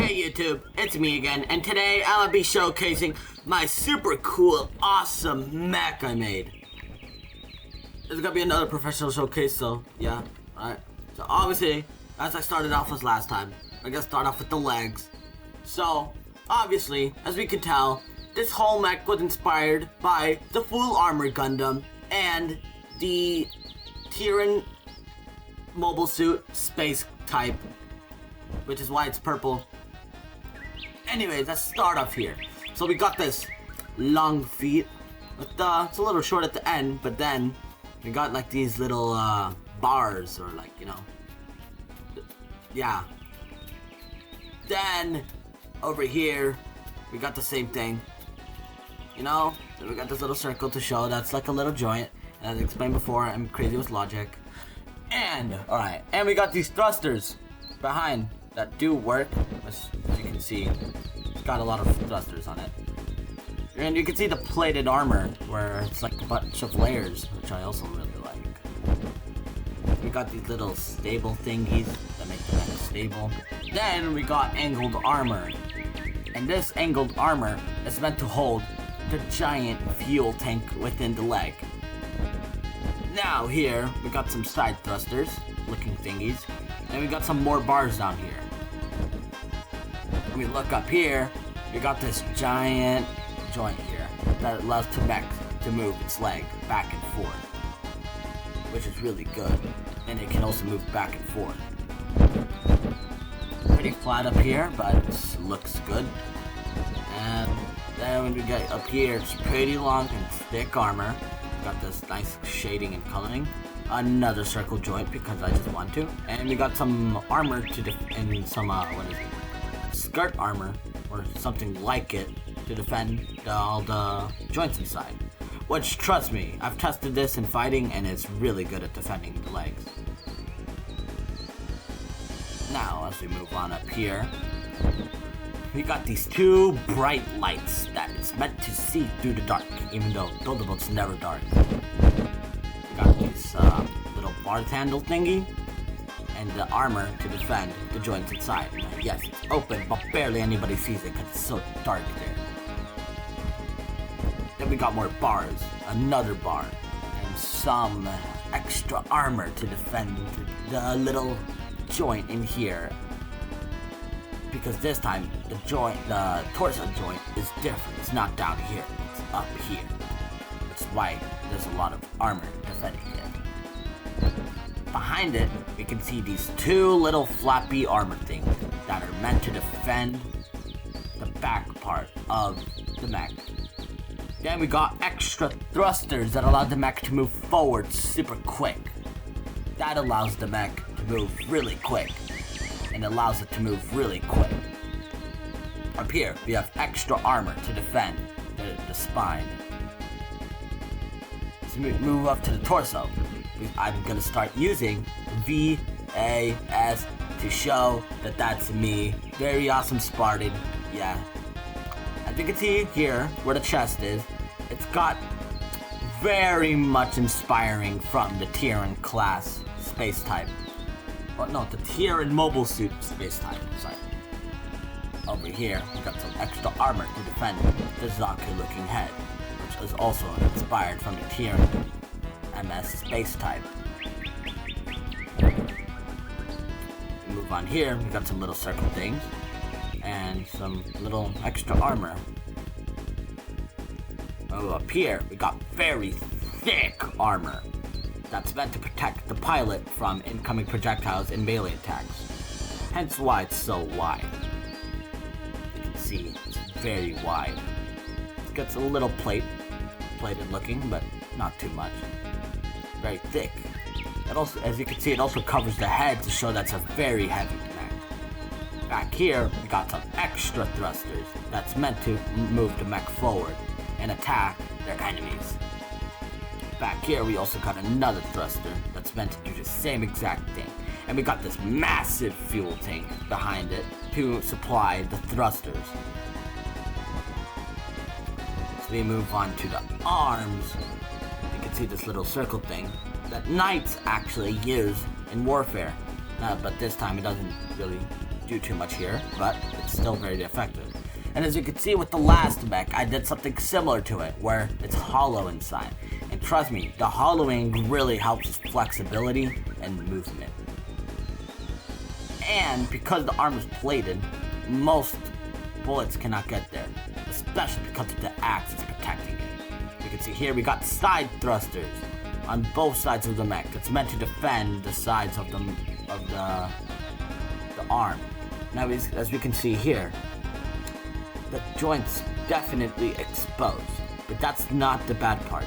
Hey YouTube, it's me again, and today I'll be showcasing my super cool, awesome mech I made. There's gonna be another professional showcase, so yeah, alright. So obviously, as I started off with last time, I gotta start off with the legs. So, obviously, as we can tell, this whole mech was inspired by the full armor Gundam and the Tyran mobile suit space type, which is why it's purple. Anyways, let's start off here. So we got this long feet with it's a little short at the end, but then we got like these little bars, or like, you know, yeah. Then over here we got the same thing, you know. Then we got this little circle to show that's like a little joint, and as I explained before, I'm crazy with logic. And alright, and we got these thrusters behind that do work, as you can see. It's got a lot of thrusters on it. And you can see the plated armor, where it's like a bunch of layers, which I also really like. We got these little stable thingies that make the mech stable. Then we got angled armor. And this angled armor is meant to hold the giant fuel tank within the leg. Now here, we got some side thrusters looking thingies. And we got some more bars down here. When we look up here, we got this giant joint here that allows the mech to move its leg back and forth, which is really good. And it can also move back and forth. Pretty flat up here, but it looks good. And then when we get up here, it's pretty long and thick armor. Got this nice shading and coloring. Another circle joint because I just want to. And we got some armor and some what is it? Skirt armor or something like it to defend all the joints inside. Which, trust me, I've tested this in fighting and it's really good at defending the legs. Now, as we move on up here, we got these two bright lights that it's meant to see through the dark, even though Build-A-Boat's never dark. We got these little bar handle thingy, and the armor to defend the joints inside. Now, yes, it's open, but barely anybody sees it because it's so dark there. Then we got more bars, another bar, and some extra armor to defend the little joint in here. Because this time, the torso joint is different. It's not down here, it's up here. That's why there's a lot of armor defending it. Behind it, we can see these two little flappy armor things that are meant to defend the back part of the mech. Then we got extra thrusters that allow the mech to move forward super quick. That allows the mech to move really quick. And allows it to move really quick. Up here, we have extra armor to defend the spine. So we move up to the torso. I'm gonna start using VAS to show that that's me. Very awesome Spartan, yeah. As you can see here, where the chest is, it's got very much inspiring from the Tyran class space type. Well, no, the Tyran mobile suit space type, sorry. Over here, we got some extra armor to defend the Zaku looking head, which is also inspired from the Tyran MS space type. We move on here, we got some little circle things, and some little extra armor. Oh, up here, we got very thick armor that's meant to protect the pilot from incoming projectiles and melee attacks. Hence why it's so wide. You can see it's very wide. It gets a little plated looking, but not too much. Very thick. It also, as you can see, it also covers the head to show that's a very heavy mech. Back here, we got some extra thrusters that's meant to move the mech forward and attack their enemies. Back here, we also got another thruster that's meant to do the same exact thing. And we got this massive fuel tank behind it to supply the thrusters. So we move on to the arms. You can see this little circle thing that knights actually use in warfare. But this time it doesn't really do too much here, but it's still very effective. And as you can see with the last mech, I did something similar to it, where it's hollow inside. And trust me, the hollowing really helps with flexibility and movement. And because the arm is plated, most bullets cannot get there, especially because of the axe is protecting it. You can see here we got side thrusters on both sides of the mech. It's meant to defend the sides of the arm. Now as we can see here, the joint's definitely exposed, but that's not the bad part.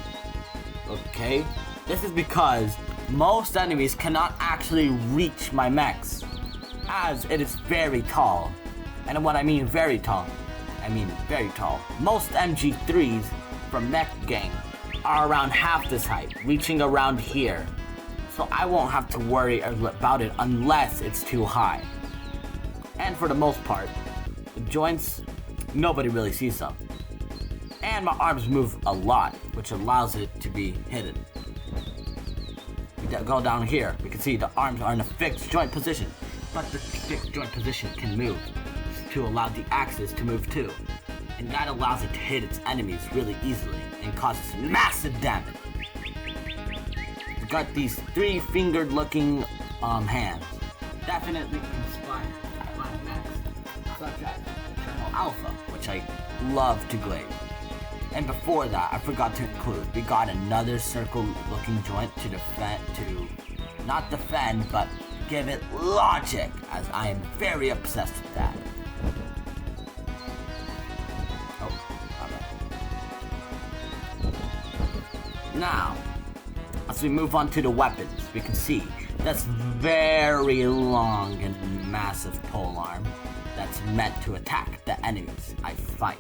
Okay? This is because most enemies cannot actually reach my mechs, as it is very tall. And when I mean very tall, I mean very tall. Most MG3s from Mech Gang are around half this height, reaching around here. So I won't have to worry about it unless it's too high. And for the most part, the joints, nobody really sees them. And my arms move a lot, which allows it to be hidden. We go down here, we can see the arms are in a fixed joint position, but the fixed joint position can move to allow the axis to move too. And that allows it to hit its enemies really easily and causes massive damage. We got these 3-fingered looking hands. Definitely inspired by mechs such as Eternal Alpha, which I love to glaze. And before that, I forgot to include, we got another circle-looking joint to not defend, but give it logic, as I am very obsessed with that. Now, as we move on to the weapons, we can see that's very long and massive pole arm that's meant to attack the enemies I fight.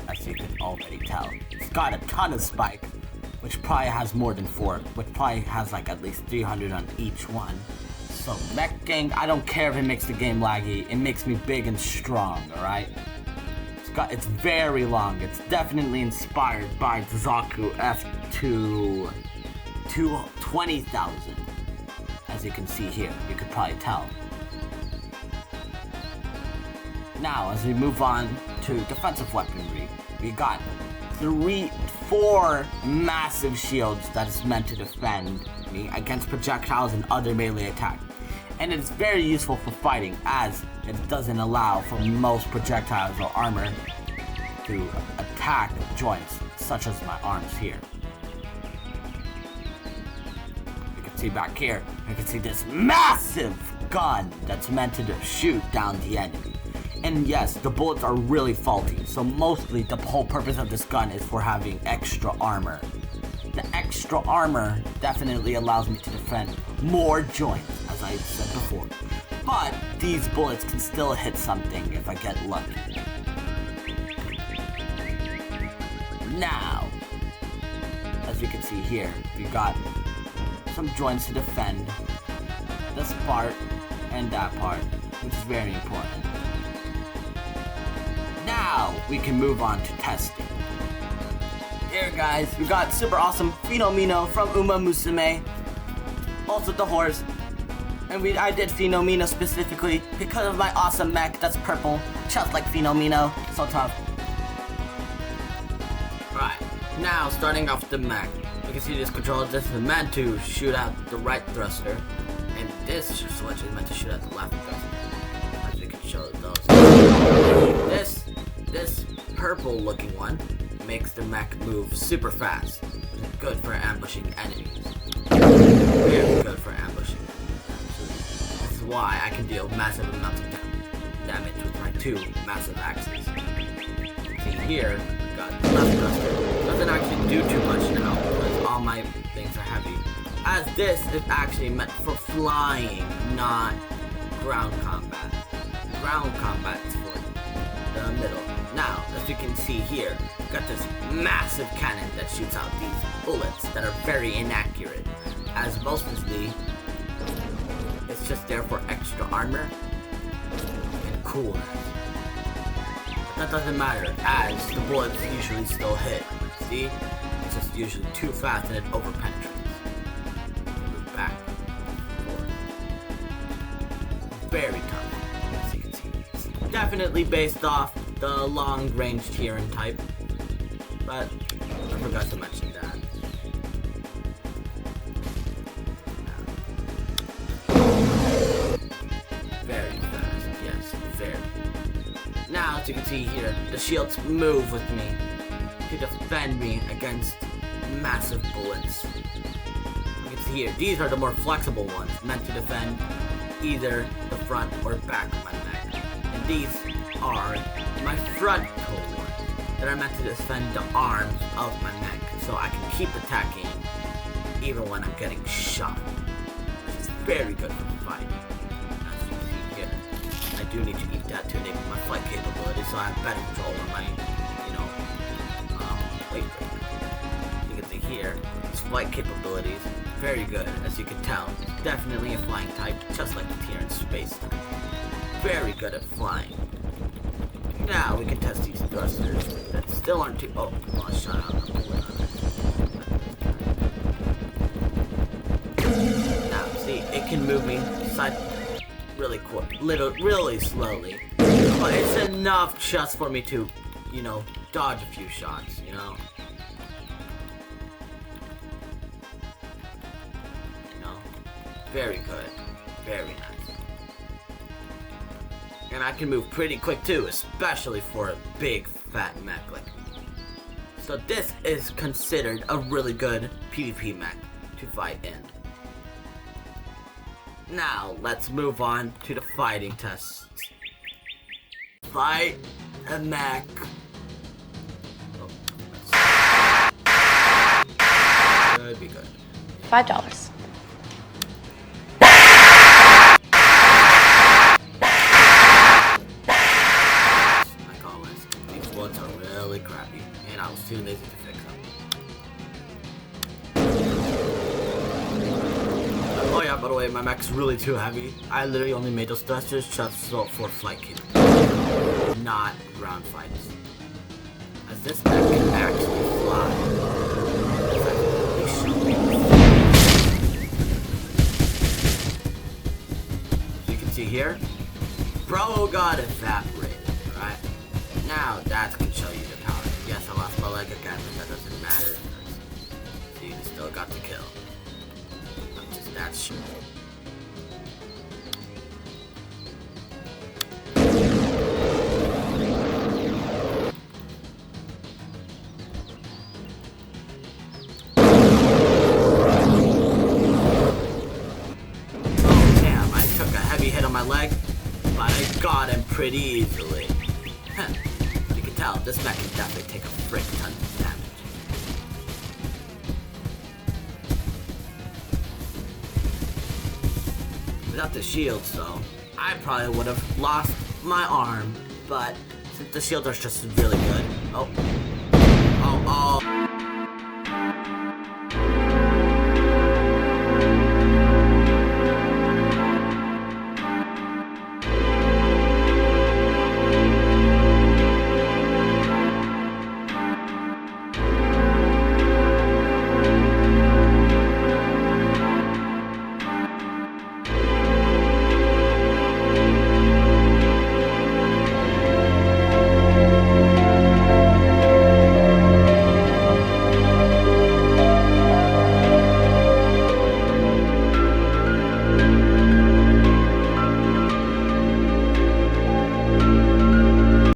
As you can already tell, it's got a ton of spikes, which probably has more than 4, which probably has like at least 300 on each one. So Mech Gang, I don't care if it makes the game laggy, it makes me big and strong, alright? It's very long. It's definitely inspired by the Zaku F2 20,000. As you can see here, you could probably tell. Now, as we move on to defensive weaponry, we got 4 massive shields that is meant to defend me against projectiles and other melee attacks. And it's very useful for fighting, as it doesn't allow for most projectiles or armor to attack joints, such as my arms here. You can see back here, you can see this massive gun that's meant to shoot down the enemy. And yes, the bullets are really faulty, so mostly the whole purpose of this gun is for having extra armor. The extra armor definitely allows me to defend more joints, as I said before. But these bullets can still hit something if I get lucky. Now, as you can see here, we got some joints to defend this part and that part, which is very important. Now, we can move on to testing. Here guys, we got super awesome Fenomeno from Uma Musume, also the horse. And I did Fenomeno specifically because of my awesome mech that's purple, just like Fenomeno, so tough. Right, now starting off the mech, you can see this controller. This is meant to shoot out the right thruster, and this switch is meant to shoot out the left thruster, as we can show those. This purple looking one makes the mech move super fast, which is good for ambushing enemies. Very good for ambushing. This is why I can deal massive amounts of damage with my 2 massive axes. See here, we got left thruster. Doesn't actually do too much now because all my things are heavy. As this is actually meant for flying, not ground combat. Ground combat is for the middle. Now, as you can see here, we've got this massive cannon that shoots out these bullets that are very inaccurate, as mostly it's just there for extra armor and coolness. But that doesn't matter, as the bullets usually still hit. See? It's just usually too fast and it over-penetrates. Move back, forward. Definitely based off the long-range Tyrian type, but I forgot to mention that. Very fast, yes, very. Now, as you can see here, the shields move with me to defend me against massive bullets. You can see here, these are the more flexible ones, meant to defend either the front or back of my mech. And these are my frontal ones that are meant to defend the arms of my mech, so I can keep attacking even when I'm getting shot. Which is very good for fighting. As you can see here, I do need to eat that to enable my flight capability, so I have better control on my, weight break. You can see here, these flight capabilities, very good, as you can tell. Definitely a flying type, just like the Tyrian space type. Very good at flying. Now we can test these thrusters that still aren't too. Oh, shut up. Now, see, it can move me side really quick, really slowly, but it's enough just for me to, dodge a few shots, Very good. Very nice. And I can move pretty quick too, especially for a big fat mech like me. So this is considered a really good PvP mech to fight in. Now let's move on to the fighting tests. Fight a mech. Should be good. $5. Crappy, and I was too lazy to fix them. Oh yeah, by the way, my mech's really too heavy. I literally only made those thrusters just for flight kit, not ground fights. As this mech can actually fly. As you can see here, bro got evaporated, right? Now that can show you the power. Yes, I lost my leg again, but that doesn't matter. See, you still got the kill. I'm just that sure. Oh damn, I took a heavy hit on my leg, but I got him pretty easily. You can tell, this mech can definitely take a frick ton of damage. Without the shields though, I probably would have lost my arm, but since the shields are just really good. Oh.